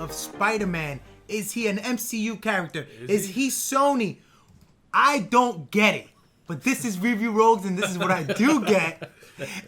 of Spider-Man? Is he an MCU character? Is he Sony? I don't get it. But this is Review Rogues, and this is what I do get.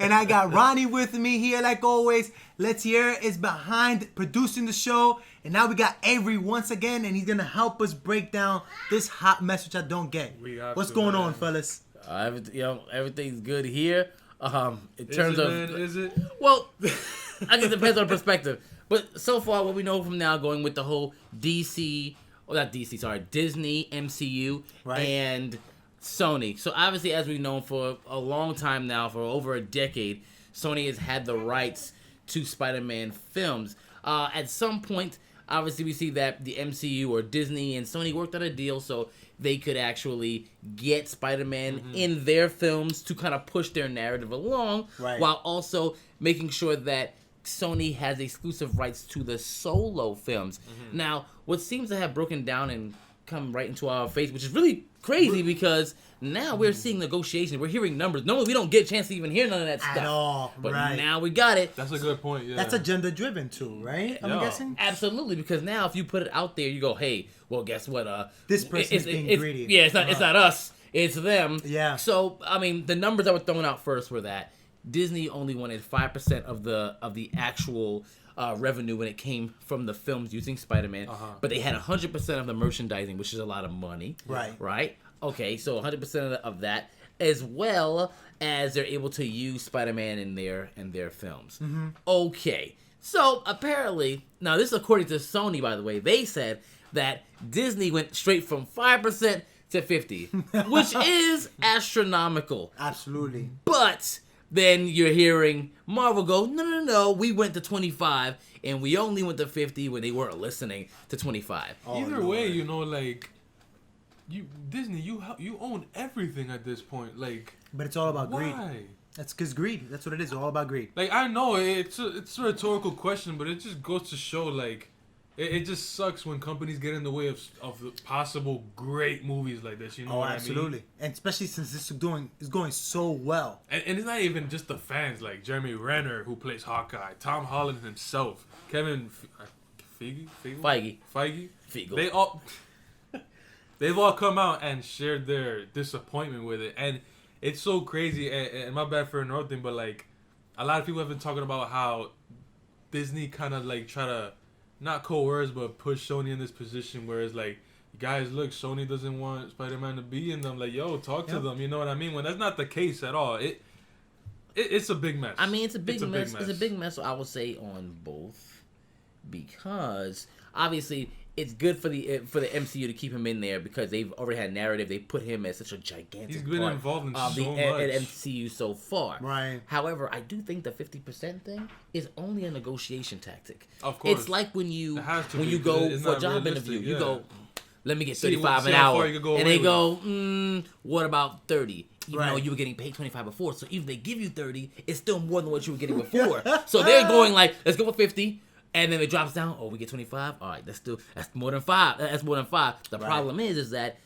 And I got Ronnie with me here, like always. Lettier is behind producing the show. And now we got Avery once again, and he's going to help us break down this hot mess, which I don't get. What's going on, fellas? Everything's good here. In terms of... Is it? Well, I guess it depends on perspective. But so far, what we know from now, going with the whole Disney, MCU, and Sony. So obviously, as we've known for a long time now, for over a decade, Sony has had the rights to Spider-Man films. At some point, obviously, we see that the MCU or Disney and Sony worked out a deal so they could actually get Spider-Man in their films to kind of push their narrative along, while also making sure that Sony has exclusive rights to the solo films. Now, what seems to have broken down and come right into our face, which is really crazy because now we're seeing negotiations. We're hearing numbers. Normally, we don't get a chance to even hear none of that stuff. At all. But now we got it. That's a good point, yeah. That's agenda-driven, too, right? I'm guessing? Absolutely, because now if you put it out there, you go, hey, well, guess what? This person's being greedy. Yeah, it's not us. It's them. Yeah. So, I mean, the numbers that were thrown out first were that Disney only wanted 5% of the actual revenue when it came from the films using Spider-Man, but they had 100% of the merchandising, which is a lot of money. Right? Okay, so 100% of that, as well as they're able to use Spider-Man in their films. Okay, so apparently, now this is according to Sony, by the way, they said that Disney went straight from 5% to 50%, which is astronomical. Absolutely. But then you're hearing Marvel go, no, we went to 25, and we only went to 50 when they weren't listening to 25. Either way, you know, like, Disney, you own everything at this point, like. But it's all about greed. Why? That's because greed. That's what it is. All about greed. Like, I know it's a rhetorical question, but it just goes to show, like, it just sucks when companies get in the way of the possible great movies like this. You know what I mean? Absolutely. And especially since this is going so well. And it's not even just the fans, like Jeremy Renner, who plays Hawkeye, Tom Holland himself, Kevin Feige. They've all come out and shared their disappointment with it, and it's so crazy. And my bad for interrupting, but like a lot of people have been talking about how Disney kind of like try to not coerce but push Sony in this position where it's like, guys, look, Sony doesn't want Spider-Man to be in them. Like, yo, talk to them. You know what I mean? When that's not the case at all. It's a big mess. I mean, it's a big mess. It's a big mess, I would say, on both, because obviously it's good for the MCU to keep him in there because they've already had narrative. They put him as such a gigantic He's been part involved in of so the much. MCU so far. Right. However, I do think the 50% thing is only a negotiation tactic. Of course. It's like when you be, go for a job interview, you go, let me get 35 an hour, and they go, what about 30? Even though you were getting paid 25 before, so even if they give you 30, it's still more than what you were getting before. So they're going like, let's go for 50. And then it drops down. Oh, we get 25. All right, that's more than 5. That's more than 5. The problem is that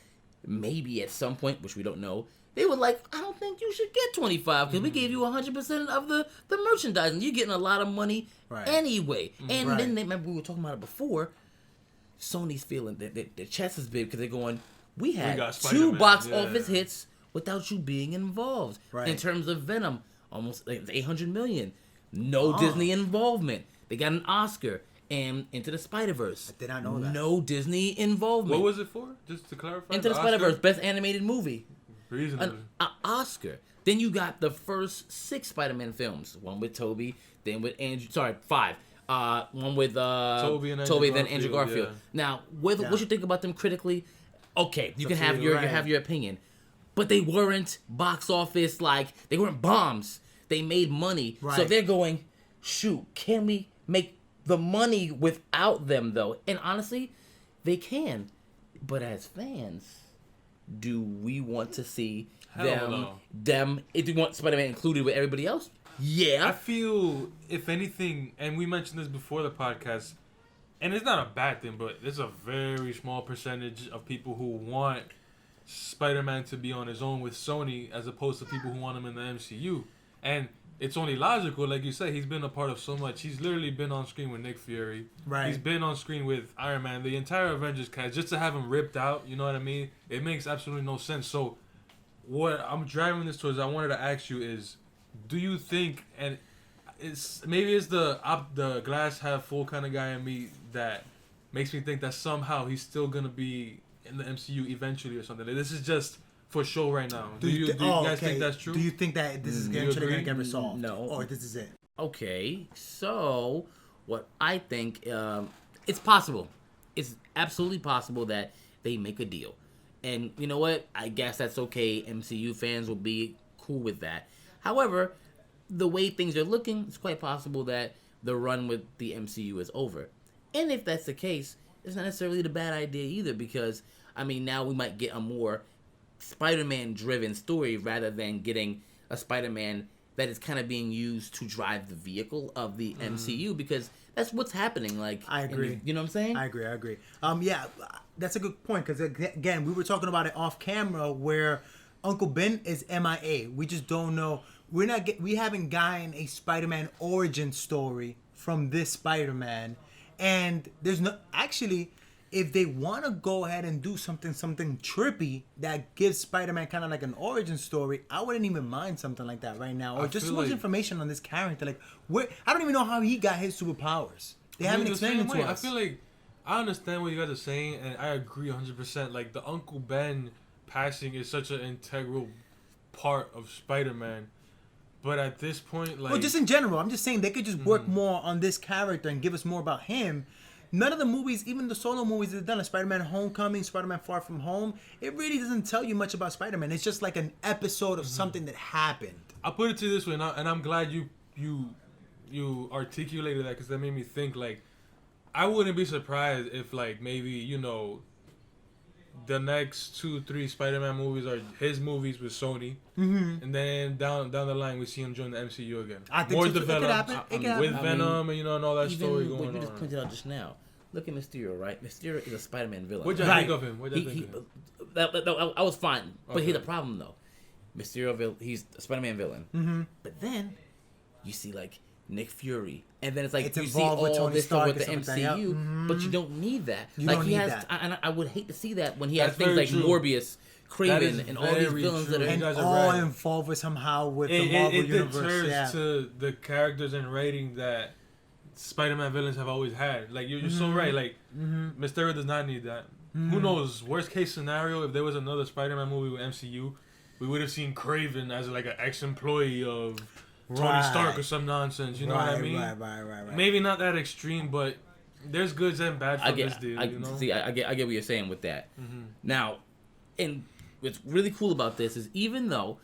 maybe at some point, which we don't know, they were like, I don't think you should get 25 because we gave you 100% of the merchandising. You're getting a lot of money anyway. And then remember we were talking about it before. Sony's feeling that their chest is big because they're going, we had 2 box office hits without you being involved. In terms of Venom, almost like 800 million. No Disney involvement. They got an Oscar and Into the Spider-Verse. I did not know that. No Disney involvement. What was it for? Just to clarify. Into the Spider-Verse, best animated movie. Reasonably. An Oscar. Then you got the first 6 Spider-Man films. One with Tobey, then with Andrew. Sorry, 5. One with Tobey and then Andrew Garfield. Yeah. Now, what you think about them critically? Okay, you can have your opinion, but they weren't box office they weren't bombs. They made money, so they're going, shoot, can we make the money without them though? And honestly, they can. But as fans, do we want to see them? If you want Spider-Man included with everybody else, yeah. I feel, if anything, and we mentioned this before the podcast, and it's not a bad thing, but there's a very small percentage of people who want Spider-Man to be on his own with Sony as opposed to people who want him in the MCU. And it's only logical, like you said, he's been a part of so much. He's literally been on screen with Nick Fury. Right. He's been on screen with Iron Man, the entire Avengers cast. Just to have him ripped out, you know what I mean? It makes absolutely no sense. So, what I'm driving this towards, I wanted to ask you is, do you think, and it's the glass half full kind of guy in me that makes me think that somehow he's still gonna be in the MCU eventually or something. This is just for show right now. Do you guys think that's true? Do you think that this is eventually going to get resolved? No. Or this is it? Okay, so what I think, it's possible. It's absolutely possible that they make a deal. And you know what? I guess that's okay. MCU fans will be cool with that. However, the way things are looking, it's quite possible that the run with the MCU is over. And if that's the case, it's not necessarily the bad idea either, because, I mean, now we might get a more Spider-Man driven story rather than getting a Spider-Man that is kind of being used to drive the vehicle of the MCU, because that's what's happening. Like, I agree. You know what I'm saying? I agree. Yeah, that's a good point, because again, we were talking about it off camera where Uncle Ben is MIA. We just don't know. We haven't gotten a Spider-Man origin story from this Spider-Man, and there's no actually. If they want to go ahead and do something trippy that gives Spider-Man kind of like an origin story, I wouldn't even mind something like that right now. Or just too much information on this character. Like, I don't even know how he got his superpowers. They haven't explained it to us. I feel like I understand what you guys are saying, and I agree 100%. Like, the Uncle Ben passing is such an integral part of Spider-Man. But at this point, like... Well, just in general, I'm just saying they could just work more on this character and give us more about him. None of the movies, even the solo movies they've done, like Spider-Man Homecoming, Spider-Man Far From Home, it really doesn't tell you much about Spider-Man. It's just like an episode of something that happened. I'll put it to you this way, and I'm glad you articulated that, because that made me think, like, I wouldn't be surprised if, like, maybe, you know, the next 2-3 Spider-Man movies are his movies with Sony, and then down the line we see him join the MCU again. I think more so. developed It could happen. with Venom and and all that story going on. What you just pointed out just now. Look at Mysterio, right? Mysterio is a Spider-Man villain. What'd you think of him? I was fine, but here's the problem though. Mysterio, he's a Spider-Man villain, but then you see like Nick Fury, and then it's like you see all this stuff with the MCU, but you don't need that. You like don't he need has, that. And I would hate to see that when he has things like Morbius, Craven, and all these villains that are and all involved with somehow with the Marvel universe. It deters to the characters and writing that Spider-Man villains have always had. Like you're so right. Like Mysterio does not need that. Who knows? Worst case scenario, if there was another Spider-Man movie with MCU, we would have seen Craven as like an ex-employee of Tony Stark or some nonsense. You know what I mean? Right. Maybe not that extreme, but there's goods and bad from this dude. I get what you're saying with that. Now, and what's really cool about this is even though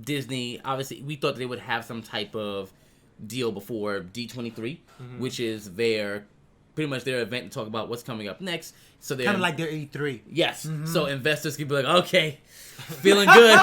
Disney, obviously, we thought they would have some type of deal before D23, which is pretty much their event to talk about what's coming up next. So they're kind of like their E3. Yes. So investors can be like, okay, feeling good.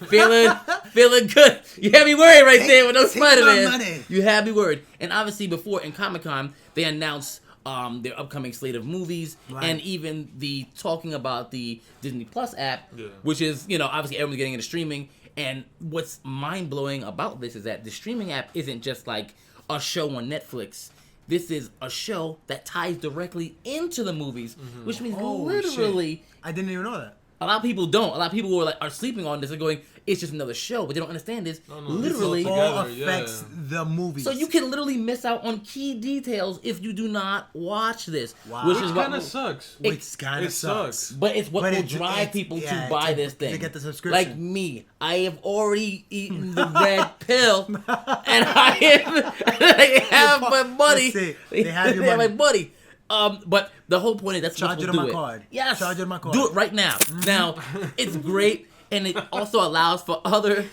feeling good. You had me worried right there with no Spider-Man. You had me worried. And obviously before in Comic-Con, they announced their upcoming slate of movies, and even the talking about the Disney Plus app, which is, obviously everyone's getting into streaming. And what's mind-blowing about this is that the streaming app isn't just like a show on Netflix. This is a show that ties directly into the movies, which means literally... Shit. I didn't even know that. A lot of people don't. A lot of people are sleeping on this and going, it's just another show. But they don't understand this. Literally, it all affects the movies. So you can literally miss out on key details if you do not watch this. Wow. Which kind of sucks. Which kind of sucks. But it's what will drive people to buy this thing. To get the subscription. Like me, I have already eaten the red pill, and I have my money. They have your money. My money. But the whole point is that's charge it to my card. Yes, charge it to my card. Do it right now. Now, it's great, and it also allows for other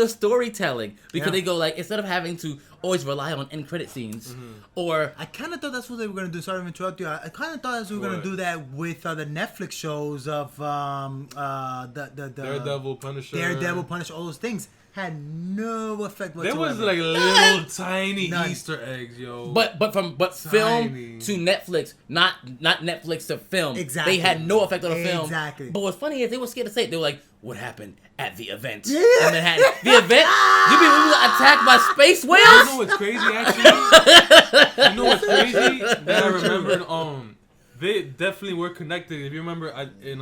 storytelling because they go like instead of having to always rely on end credit scenes, or I kind of thought that's what they were gonna do. Sorry to interrupt you. I kind of thought that's what we were gonna do that with the Netflix shows of the Daredevil, Punisher, all those things. Had no effect whatsoever. There was like little tiny Easter eggs, yo. But film to Netflix, not Netflix to film. Exactly. They had no effect on the film. Exactly. But what's funny is they were scared to say it. They were like, what happened at the event Yeah. in Manhattan. The event? You mean we were attacked by space whales? You know what's crazy, actually? You know what's crazy? That I remembered, they definitely were connected. If you remember, they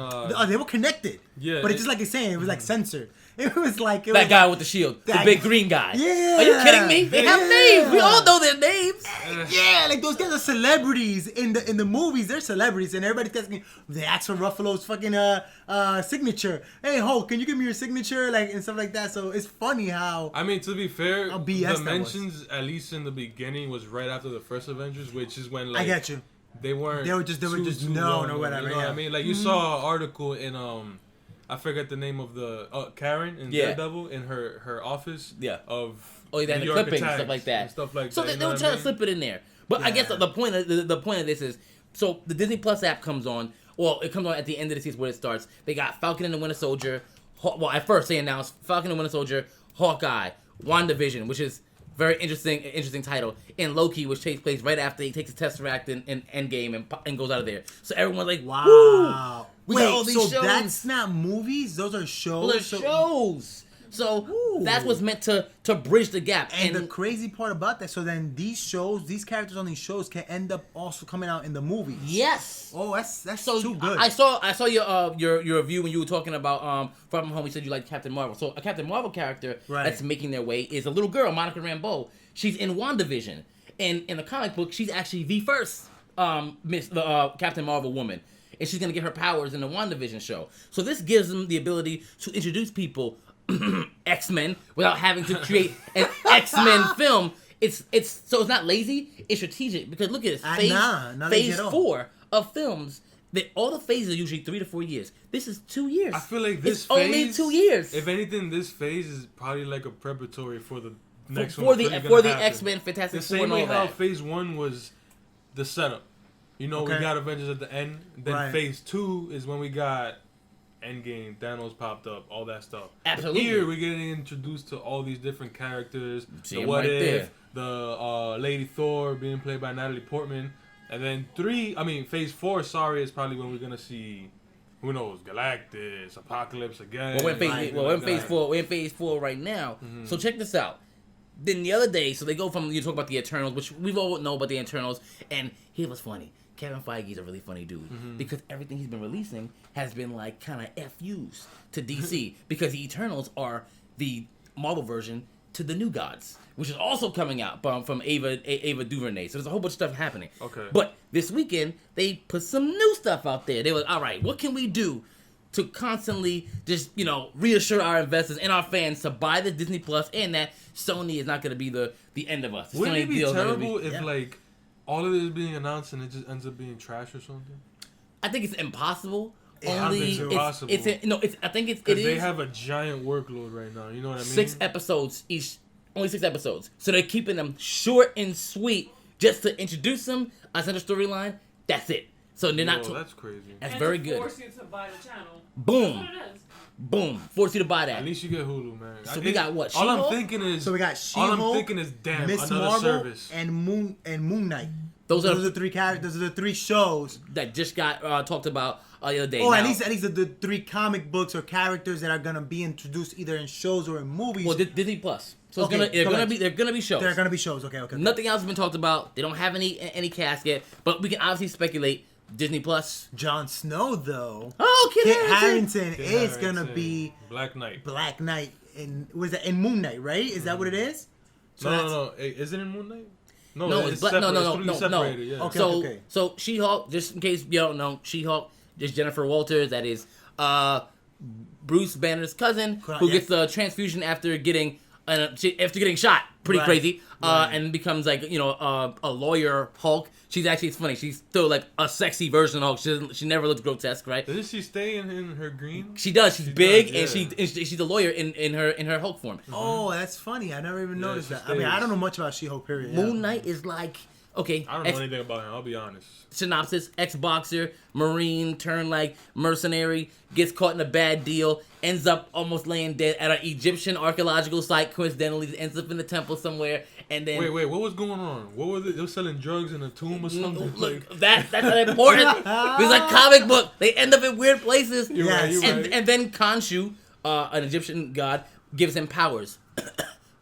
were connected. Yeah. But it's just like you're saying, it was like censored. It was like That guy with the shield, the big green guy. Yeah. Are you kidding me? They have names. We all know their names. Yeah, like those guys are celebrities in the movies. They're celebrities, and everybody's asking. They ask for Ruffalo's fucking signature. Hey Hulk, can you give me your signature? Like and stuff like that. So it's funny how. I mean, to be fair, How BS the mentions at least in the beginning was right after the first Avengers, which is when like I get you. They weren't. They were just too known or well, whatever. You know yeah. what I mean? Like you saw an article in I forget the name of the Karen in Daredevil in her office. Yeah. Of the clippings and stuff like that. And stuff like so that. they were trying to slip it in there. But I guess the point of this is, so the Disney Plus app comes on. Well, it comes on at the end of the season where it starts. They got Falcon and the Winter Soldier. Well, at first they announced Falcon and the Winter Soldier, Hawkeye, WandaVision, which is very interesting title, and Loki, which takes place right after he takes the Tesseract in Endgame and goes out of there. So everyone's like, wow. We Wait, got all these so shows. that's not movies? Those are shows? Those are shows. So that's what's meant to bridge the gap. And the crazy part about that, so then these characters on these shows can end up also coming out in the movies. Yes. Oh, that's So too good. I saw your review when you were talking about Far From Home. You said you liked Captain Marvel. So a Captain Marvel character that's making their way is a little girl, Monica Rambeau. She's in WandaVision, and in the comic book, she's actually the first Captain Marvel woman, and she's gonna get her powers in the WandaVision show. So this gives them the ability to introduce people, X-Men, without having to create an X-Men film. It's not lazy. It's strategic because look at this phase 4 of films. All the phases are usually 3 to 4 years. This is 2 years. I feel like this it's phase only 2 years. If anything, this phase is probably like a preparatory for the next for one. the X-Men, Fantastic Four, and all that. The same way how Phase 1 was the setup. You know, we got Avengers at the end. Then Phase 2 is when we got Endgame, Thanos popped up, all that stuff. Absolutely. But here we're getting introduced to all these different characters. See the What right If, the Lady Thor being played by Natalie Portman, and then Phase 4. Is probably when we're gonna see, who knows, Galactus, Apocalypse again. We're in Phase 4 right now. Mm-hmm. So check this out. Then the other day, so they go from, you talk about the Eternals, which we've all know about the Eternals, and here's what's funny. Kevin Feige's a really funny dude because everything he's been releasing has been like kind of FUs to DC because the Eternals are the Marvel version to the New Gods, which is also coming out from Ava DuVernay. So there's a whole bunch of stuff happening. Okay. But this weekend, they put some new stuff out there. They were, all right, what can we do to constantly just, reassure our investors and our fans to buy the Disney Plus and that Sony is not going to be the end of us. Wouldn't it be terrible if, all of this is being announced and it just ends up being trash or something? I think it's impossible. I think it's impossible. I think it is. Because they have a giant workload right now. You know what I mean? 6 episodes each. Only 6 episodes. So they're keeping them short and sweet just to introduce them, a central storyline. That's it. So they're not. That's crazy. That's very good. Force you to buy the channel. Boom. That's what it is. Boom. Force you to buy that. At least you get Hulu, man. So we got what? All I'm thinking is. So we got She-Hulk, all I'm thinking is, damn, Miss another Marvel, service. and Moon Knight. Those are the 3 characters. Those are the 3 shows that just got talked about the other day. Oh, now, at least the 3 comic books or characters that are gonna be introduced either in shows or in movies. Well, Disney Plus. So they're gonna be shows. They're gonna be shows. Okay. Nothing else has been talked about. They don't have any cast yet, but we can obviously speculate. Disney Plus. Jon Snow, though. Oh, Kit Harington is gonna be Black Knight. In Moon Knight, right? Is that what it is? So no. Is it in Moon Knight? No, it's no. Yeah. Okay. So She-Hulk, just in case you don't know, She-Hulk, just Jennifer Walters. That is Bruce Banner's cousin, who gets the transfusion after getting shot. Pretty crazy. And becomes like a lawyer Hulk. She's actually, it's funny. She's still like a sexy version of Hulk. She never looks grotesque, right? Doesn't she stay in her green? She does. She's big, and she's a lawyer in her Hulk form. Oh, that's funny. I never even noticed that. I mean, I don't know much about She-Hulk. Period. Moon Knight is like. Okay. I don't know anything about him, I'll be honest. Synopsis: ex-boxer, Marine turned like mercenary, gets caught in a bad deal, ends up almost laying dead at an Egyptian archaeological site, coincidentally ends up in the temple somewhere, and then... Wait, what was going on? What was it? They were selling drugs in a tomb or something? Look, that's not important. It's like comic book. They end up in weird places. You're right. And then Khonshu, an Egyptian god, gives him powers.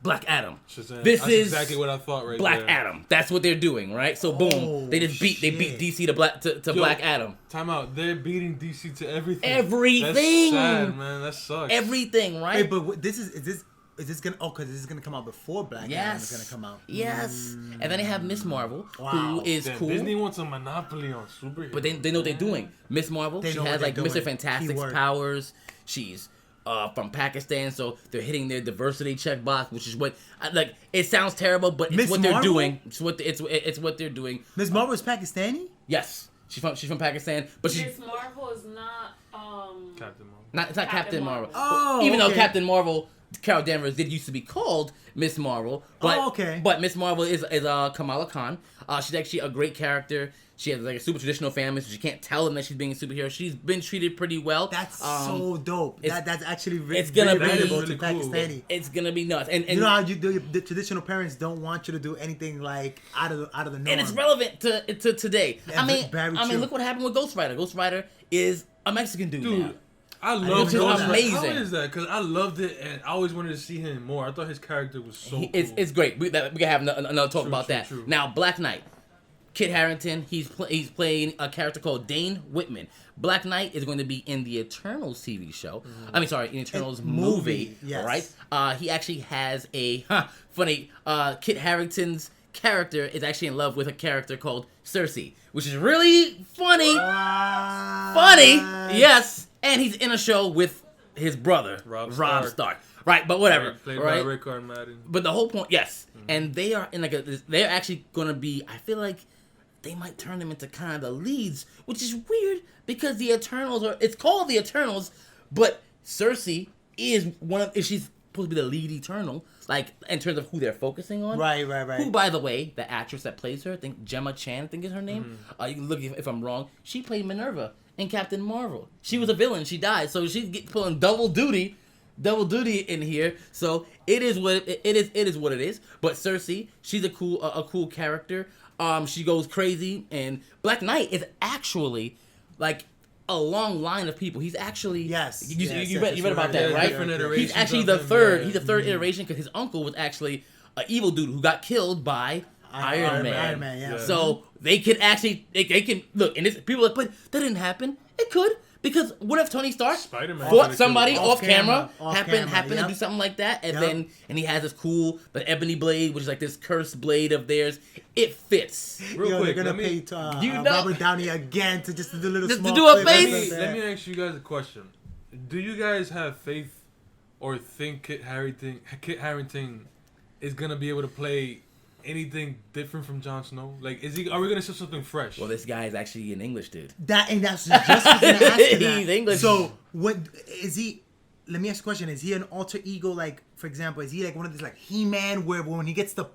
Black Adam. Shazam. This That's is exactly what I thought right Black there. Adam. That's what they're doing, right? So boom, they just beat DC to Black Adam. Time out. They're beating DC to everything. Everything. That's sad, man. That sucks. Everything, right? Wait, but is this gonna? Oh, because this is gonna come out before Black Adam is gonna come out. Yes. And then they have Miss Marvel, Wow. who is Damn, cool. Disney wants a monopoly on superheroes. But they know what they're doing. Miss Marvel, They she know has what like they're Mr. doing. Fantastic's Keyword. powers. She's from Pakistan, so they're hitting their diversity checkbox, which is what like. It sounds terrible, but it's Miss what they're Marvel? doing. It's what they're doing. Miss Marvel is Pakistani. Yes, she's from Pakistan, but she's Miss Marvel is not Captain Marvel. not. It's not Captain Captain Marvel. Marvel. Oh, Even though okay. Captain Marvel, Carol Danvers did used to be called Miss Marvel, but okay. but Miss Marvel is Kamala Khan. She's actually a great character. She has like a super traditional family, so you can't tell them that she's being a superhero. She's been treated pretty well. That's so dope. That's actually it's gonna be relatable really to cool. Pakistani. It's gonna be nuts, and You know how the traditional parents don't want you to do anything like out of the norm. and it's relevant to today. Yeah, very true. Look what happened with Ghost Rider. Ghost Rider is a Mexican dude, now. Dude, I love Which is Ghost Rider. amazing. How is that? Because I loved it, and I always wanted to see him more. I thought his character was so cool. It's great. We can have another talk True, about true, that. true. Now, Black Knight. Kit Harington, he's playing a character called Dane Whitman. Black Knight is going to be in the Eternals TV show. I mean, sorry, in Eternals movie. yes. Right? He actually has a funny. Kit Harington's character is actually in love with a character called Cersei, which is really funny. Funny, yes. And he's in a show with his brother, Robb Robb Stark. Stark. Right, but whatever. Played right? by Rick Armadin. But the whole point, yes, and they are in they're actually gonna be. I feel like they might turn them into kind of the leads, which is weird because the Eternals are. It's called the Eternals, but Cersei is she's supposed to be the lead Eternal, like in terms of who they're focusing on. Right. Who, by the way, the actress that plays her, I think Gemma Chan, I think is her name. You can look if I'm wrong. She played Minerva in Captain Marvel. She was a villain. She died, so she's pulling double duty in here. So it is what it is. It is what it is. But Cersei, she's a cool character. She goes crazy, and Black Knight is actually like a long line of people. He's actually you read about that, right? Different iterations He's actually of the him, third. yeah. He's the third iteration because his uncle was actually an evil dude who got killed by Iron Man. Iron Man, yeah. So they could actually they can look, and this, people are like, but that didn't happen. It could. Because what if Tony Stark Spider-Man fought could've somebody killed off camera, camera, happened yep. to do something like that, and Yep. then he has this cool the ebony blade, which is like this cursed blade of theirs. It fits. Real quick, they're gonna let me- pay You know- Robert Downey again to just do a little Just to small do a clip. face? Let me ask you guys a question. Do you guys have faith or think Kit Harington is gonna be able to play anything different from Jon Snow? Like, are we gonna see something fresh? Well, this guy is actually an English dude. That's just what I was gonna ask you that. He's English. So what is he? Let me ask you a question. Is he an alter ego? Like, for example, is he like one of these like He-Man where when he gets the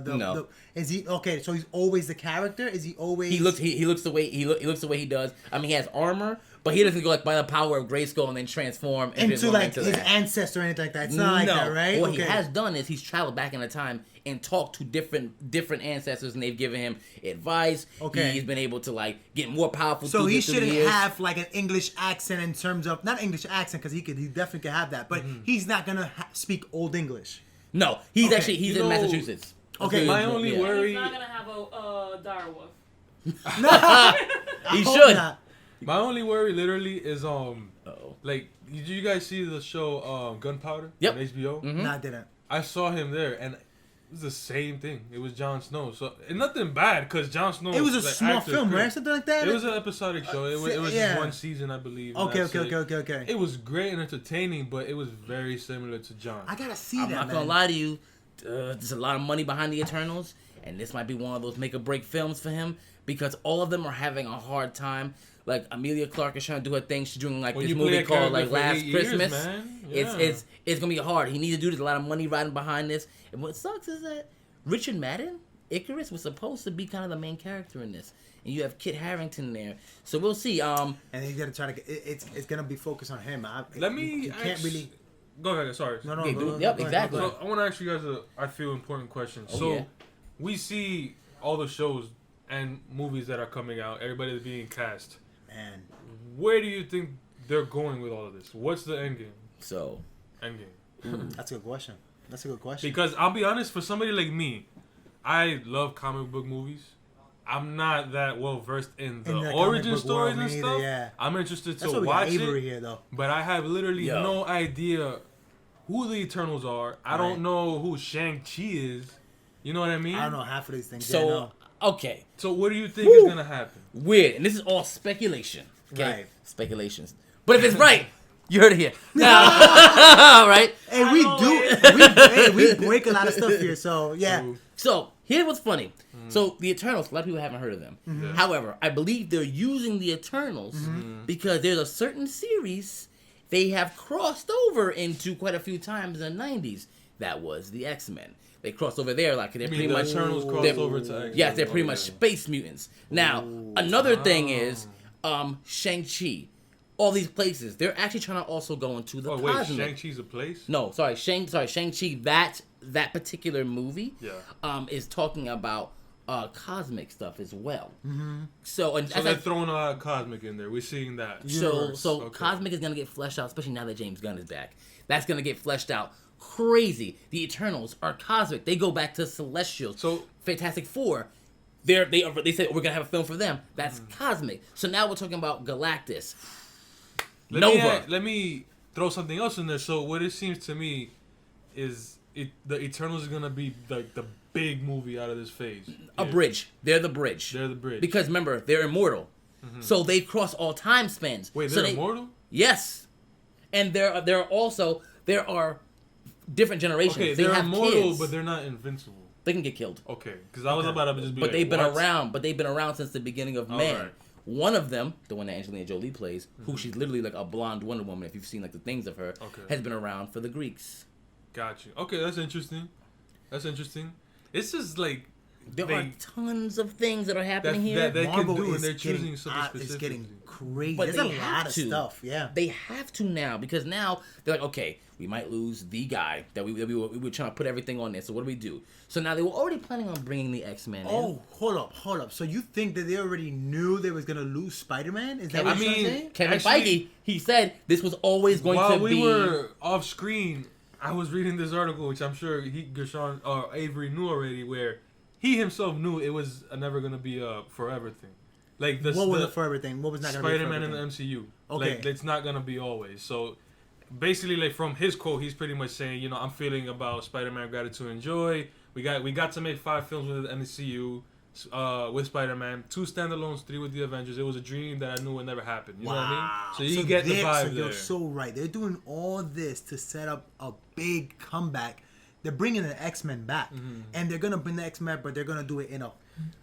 No. is he okay? So he's always the character. Is he always? He looks the way he looks the way he does. I mean, he has armor, but he doesn't go like by the power of Grayskull and then transform into like into his that. ancestor or anything like that. It's not like that, right? What he has done is he's traveled back in the time and talked to different ancestors, and they've given him advice. Okay. He's been able to like get more powerful. So through he the shouldn't years. have like an English accent in terms of not English accent because he definitely could have that, but he's not gonna speak Old English. No, he's Okay. actually You in know- Massachusetts. Okay, my only And worry- he's not gonna have a direwolf. He Hope should. not. My only worry, literally, is Uh-oh. like, did you guys see the show Gunpowder Yep. on HBO? Mhm. No, I didn't. I saw him there, and it was the same thing. It was Jon Snow, so and nothing bad because Jon Snow. It was a like, small actor, film, great. right? Something like that. It was an episodic show. It was yeah. just one season, I believe. and Okay, that's okay, it. okay, okay, okay. It was great and entertaining, but it was very similar to Jon. I gotta see I'm that. not man. gonna lie to you. There's a lot of money behind the Eternals, and this might be one of those make or break films for him because all of them are having a hard time. Like Amelia Clarke is trying to do her thing. She's doing like When this you play movie a called character like for Last 8 years, Christmas. man. Yeah. It's gonna be hard. He needs to do this. A lot of money riding behind this. And what sucks is that Richard Madden, Icarus, was supposed to be kind of the main character in this, and you have Kit Harington there. So we'll see. And he's gonna try to get it's gonna be focused on him. Let me. You can't ask- really. Go ahead. Sorry. No, Yeah, go dude. ahead, Yep, go ahead, exactly. go So ahead. I want to ask you guys I feel important question. Oh, So yeah. we see all the shows and movies that are coming out. Everybody's being cast. Man, Where do you think they're going with all of this? What's the end game? So, Endgame. That's a good question. Because I'll be honest, for somebody like me, I love comic book movies. I'm not that well versed in the origin stories and stuff. Yeah. I'm interested That's to why watch we got Avery it, here, though. but I have literally no idea who the Eternals are. I don't know who Shang-Chi is. You know what I mean? I don't know half of these things. so okay. So what do you think is gonna happen? Weird, and this is all speculation. Okay? Right. Speculations. But if it's right, you heard it here. Now, right? Hey, we break a lot of stuff here, so yeah. So here's what's funny. So the Eternals, a lot of people haven't heard of them. Yeah. However, I believe they're using the Eternals because there's a certain series they have crossed over into quite a few times in the 90s. That was the X-Men. They crossed over there like they're pretty much Eternals crossed over to X-Men. Yes, they're pretty much space mutants. Now, another thing is Shang-Chi. All these places, they're actually trying to also go into the cosmic. Shang-Chi's a place? No, Shang-Chi, that particular movie is talking about cosmic stuff as well. So they're throwing a lot of cosmic in there. We're seeing that. So cosmic is gonna get fleshed out, especially now that James Gunn is back. That's gonna get fleshed out crazy. The Eternals are cosmic. They go back to Celestials. So Fantastic Four, they said we're gonna have a film for them. That's cosmic. So now we're talking about Galactus. Nova. Let me throw something else in there. So what it seems to me is the Eternals is gonna be like the big movie out of this phase. A bridge. They're the bridge. They're the bridge. Because remember, they're immortal. So they cross all time spans. Wait, so they're immortal? Yes. And there are different generations. Okay, they they're have immortal, kids. but they're not invincible. They can get killed. Okay, because I was about to just be But like, they've been what? around. But they've been around since the beginning of man. Right. One of them, the one that Angelina Jolie plays, who she's literally like a blonde Wonder Woman, if you've seen like the things of her, has been around for the Greeks. Got you. Okay, that's interesting. It's just like There are tons of things that are happening here. that they Marvel can do, is and they're choosing getting something specific. It's getting crazy. But There's they a have lot to. of stuff. Yeah. They have to now because now they're like, okay, we might lose the guy that we were trying to put everything on there. So what do we do? So now they were already planning on bringing the X-Men in. Oh, hold up. So you think that they already knew they was gonna lose Spider-Man? Is that what you're saying? Kevin Feige, he said this was always going to be. While we were off screen, I was reading this article, which I'm sure Gershon or Avery knew already, where he himself knew it was never gonna be a forever thing. Like What was the forever thing? What was not gonna be a Spider-Man forever in thing? the MCU. Okay. Like it's not gonna be always. So basically, like from his quote, he's pretty much saying, you know, I'm feeling about Spider-Man gratitude and joy. We got to make 5 films with the MCU. With Spider-Man, 2 standalones, 3 with the Avengers. It was a dream that I knew would never happen. You know what I mean? So you get the vibe there. You're so right. They're doing all this to set up a big comeback. They're bringing the X-Men back, and they're gonna bring the X-Men, but they're gonna do it in a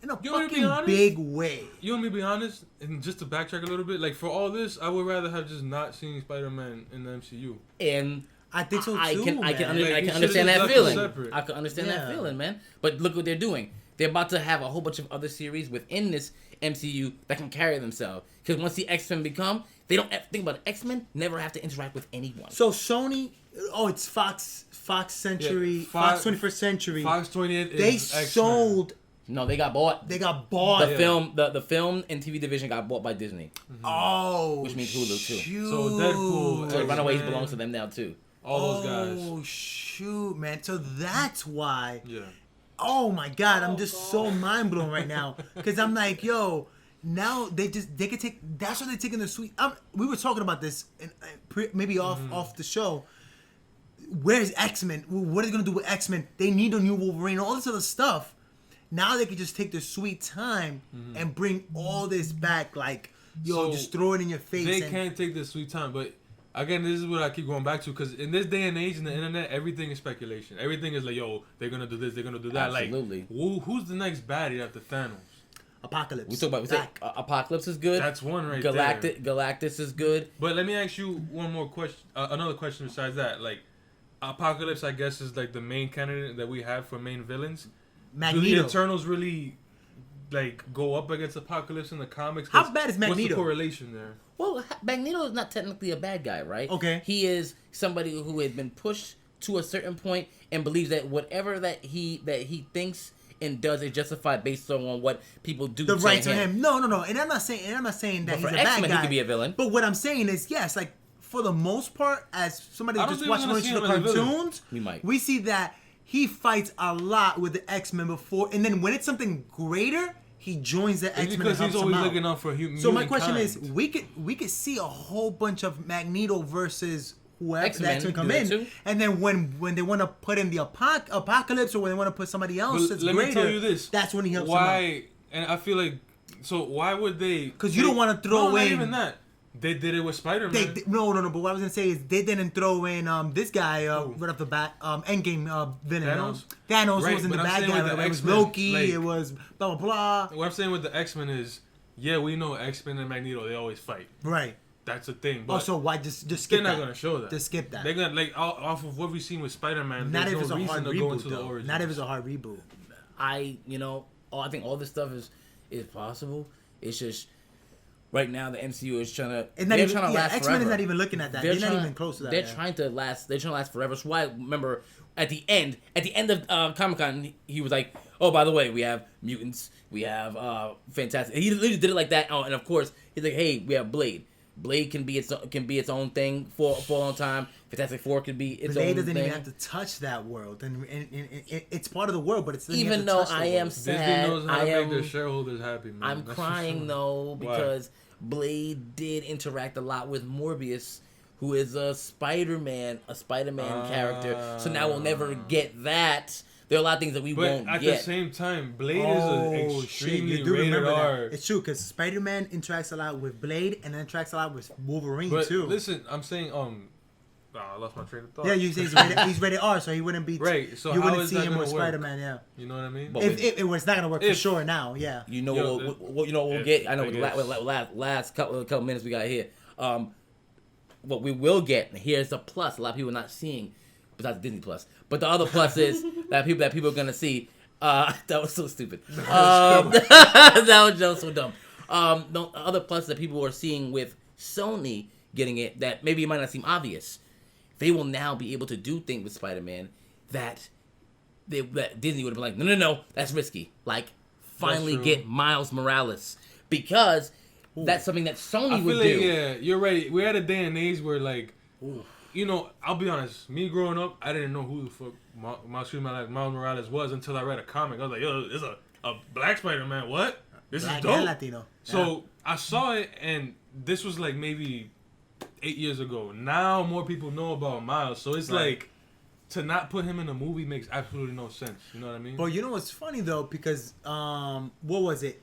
fucking big way. You want me to be honest? And just to backtrack a little bit, like for all this, I would rather have just not seen Spider-Man in the MCU. And I think so too. I can Like, understand that just feeling. separate. I can understand that Yeah. feeling, man. But look what they're doing. They're about to have a whole bunch of other series within this MCU that can carry themselves. Because once the X-Men become, they don't think about it. X-Men never have to interact with anyone. So Sony, it's Fox Century, Yeah, Fox 21st Century. Fox 28 is They X-Men. sold. No, they got bought. They got bought. The film and TV division got bought by Disney. Oh, Which means Hulu, too. shoot. So Deadpool, So Runaways X-Men, belongs to them now too. all those guys. Oh shoot, man! So that's why. Yeah. Oh my god, I'm just so mind blown right now because I'm like, yo, now they could take. That's why they're taking the sweet. We were talking about this, maybe off the show. Where's X-Men? What are they gonna do with X-Men? They need a new Wolverine, all this other stuff. Now they could just take their sweet time and bring all this back, like, yo, just throw it in your face. They can't take this sweet time, but again, this is what I keep going back to, because in this day and age, in the internet, everything is speculation. Everything is like, yo, they're gonna do this, they're gonna do that. Absolutely. Like, who's the next baddie after Thanos? Apocalypse. We say Apocalypse is good. That's one there. Galactus is good. But let me ask you one more question, another question besides that. Like, Apocalypse, I guess, is like the main candidate that we have for main villains. Magneto. Do the Eternals really like go up against Apocalypse in the comics? How bad is Magneto? What's the correlation there? Well, Magneto is not technically a bad guy, right? Okay. He is somebody who has been pushed to a certain point and believes that whatever that he thinks and does is justified based on what people do The to right to him. him. No. And I'm not saying that But he's for a bad X-Men, guy. he could be a villain. But what I'm saying is, yes, like for the most part, as somebody I don't just think we're watching gonna the see him as a villain. cartoons, We see that he fights a lot with the X-Men before, and then when it's something greater, he joins the X-Men because and helps he's always them out. looking out for human. So my question is, we could see a whole bunch of Magneto versus whoever the X-Men come in, and then when they want to put in the apocalypse or when they want to put somebody else that's let greater, me tell you this. that's when he helps them out. Why? And I feel like, so why would they? Because you don't want to throw away. Not even that. They did it with Spider-Man. No. But what I was gonna say is they didn't throw in this guy right off the bat. Endgame villain. Thanos Right, was in the but I'm bad saying guy. with the It was X-Men, Loki. like- It was blah blah blah. What I'm saying with the X-Men is, yeah, we know X-Men and Magneto, they always fight. Right. That's the thing. But Also, why just skip they're not that? gonna show that. Just skip that. They're gonna off of what we've seen with Spider-Man. Not if there's it's no a reason hard to go reboot into the though. origins. Not if it's a hard reboot. I think all this stuff is possible. It's just right now the MCU is trying to. They're trying to last X-Men forever. is not even looking at that. They're not even close to that. They're trying to last. They're trying to last forever. So why? Remember, at the end of Comic-Con, he was like, "Oh, by the way, we have mutants. We have Fantastic." He literally did it like that. Oh, and of course, he's like, "Hey, we have Blade. Blade can be its own thing for a long time. Fantastic Four can be its own thing." Blade doesn't even have to touch that world, and it's part of the world, but it's even though I am sad. Disney knows how to make their shareholders happy, man. I'm That's crying for sure. though because Blade did interact a lot with Morbius, who is a Spider-Man character. So now we'll never get that. There are a lot of things that we won't But at get. the same time, Blade is an extremely you do rated remember R. that. It's true because Spider-Man interacts a lot with Blade and then interacts a lot with Wolverine But too. listen, I'm saying I lost my train of thought. Yeah, you say he's rated R, so he wouldn't be. Right, so you how wouldn't is see that him with gonna work? Spider-Man. Yeah. You know what I mean? But It's not gonna work for sure now. Yeah. You know Yo, what we'll get. I know with guess. the last couple minutes we got here. What we will get, and here's a plus. A lot of people are not seeing, besides Disney Plus. But the other plus is that people are gonna see. That was so stupid. That was just so dumb. The other plus that people are seeing with Sony getting it, that maybe it might not seem obvious. They will now be able to do things with Spider-Man that Disney would have been like, no, that's risky. Like, finally get Miles Morales. Because that's something that Sony would do. Yeah, you're right. We're at a day and age where, like, I'll be honest. Me growing up, I didn't know who the fuck Miles Morales was until I read a comic. I was like, yo, there's a black Spider-Man. What? This Black is dope. and Latino. So I saw it, and this was like maybe 8 years ago. Now more people know about Miles, so it's like to not put him in a movie makes absolutely no sense. You know what I mean? But you know what's funny though, because what was it?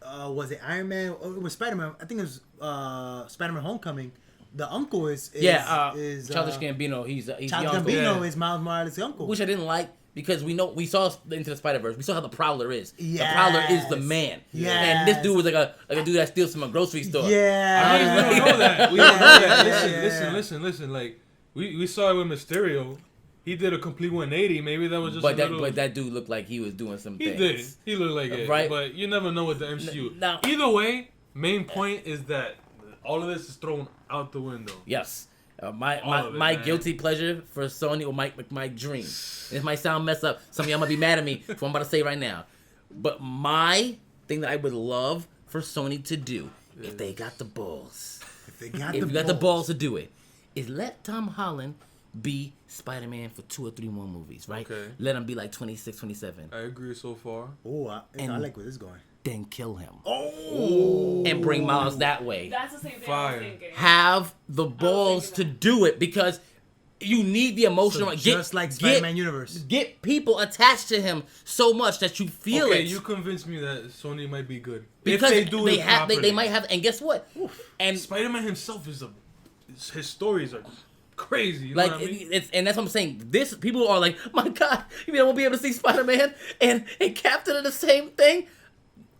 Was it Iron Man? Or it was Spider-Man. I think it was Spider-Man: Homecoming. The uncle is Childish Gambino. He's the Childish uncle. Gambino is Miles Morales' uncle. Which I didn't like because we saw Into the Spider-Verse. We saw how the Prowler is. Yes. The Prowler is the man. Yes. And this dude was like a dude that steals from a grocery store. Yeah. We don't know that. We don't know that. Listen. Like we saw it with Mysterio. He did a complete 180. Maybe that was just. But that dude looked like he was doing some He things. did. He looked like it. Right. But you never know with the MCU. Now, either way, main point is that all of this is thrown out the window. Yes. My guilty pleasure for Sony or my dream. It might sound messed up. Some of y'all might be mad at me for what I'm about to say right now. But my thing that I would love for Sony to do, if they got the balls, If you got the balls to do it, is let Tom Holland be Spider-Man for 2 or 3 more movies, right? Okay. Let him be like 26, 27. I agree so far. Oh, I like where this is going. Then kill him. Oh. And bring Miles that way. That's the same thing I Fire. was thinking. Have the balls to do it because you need the emotional. So just like Spider-Man universe. Get people attached to him so much that you feel Okay, it. you convinced me that Sony might be good. Because if they do it properly. they might have, and guess what? And Spider-Man himself his stories are crazy. You know like what I mean? and that's what I'm saying. This people are like, my God, you mean I won't be able to see Spider-Man and Captain are the same thing?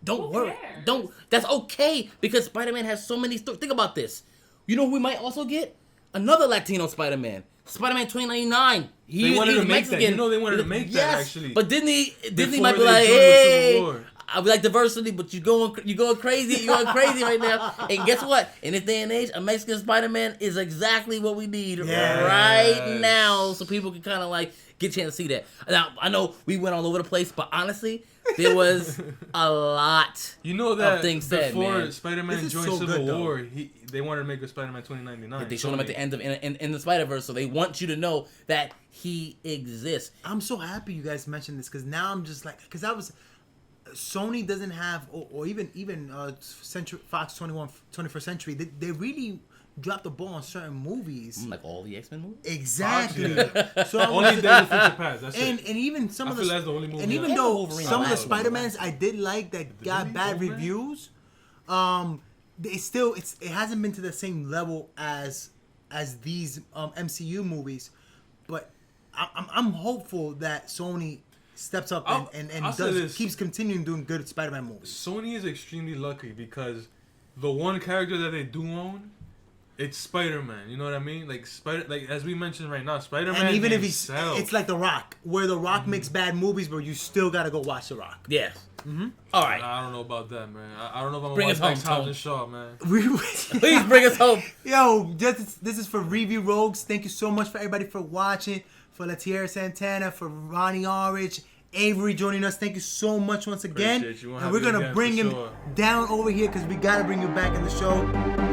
Don't Who worry. cares? Don't. That's okay because Spider-Man has so many stories. Think about this. You know who we might also get? Another Latino Spider-Man. Spider-Man 2099. They wanted to make that. You know they wanted to make that, actually. But Disney Before might be they like, joined with Civil hey, War. I like diversity, but you're going crazy. You're going crazy right now. And guess what? In this day and age, a Mexican Spider-Man is exactly what we need right now, so people can kind of like get a chance to see that. Now, I know we went all over the place, but honestly, there was a lot. You know that of things said, before man. Spider-Man joined Civil War, they wanted to make a Spider-Man 2099. They showed him at the end of in the Spider-Verse, so they want you to know that he exists. I'm so happy you guys mentioned this because now I'm just like, because I was, Sony doesn't have, or even Fox 21st Century, they really dropped the ball on certain movies. Like all the X-Men movies? Exactly. Yeah. So only Days of Future Past. That's and it. And even some of the, that's the only movie. and even though some of the Spider-Mans I did like that got bad reviews, it hasn't been to the same level as these MCU movies, but I'm hopeful that Sony steps up and keeps continuing doing good Spider-Man movies. Sony is extremely lucky because the one character that they do own, it's Spider-Man. You know what I mean? Like as we mentioned right now, Spider-Man. And even if himself, it's like The Rock, where The Rock makes bad movies, but you still gotta go watch The Rock. Yes. All right. I don't know about that, man. I don't know if I'm Bring gonna us watch home, Next Shaw, man. Please bring us home. Yo, this is for Review Rogues. Thank you so much for everybody for watching. For Latiera Santana, for Ronnie Orridge, Avery joining us. Thank you so much once again. Appreciate you. And we're gonna bring him down over here because we gotta bring you back in the show.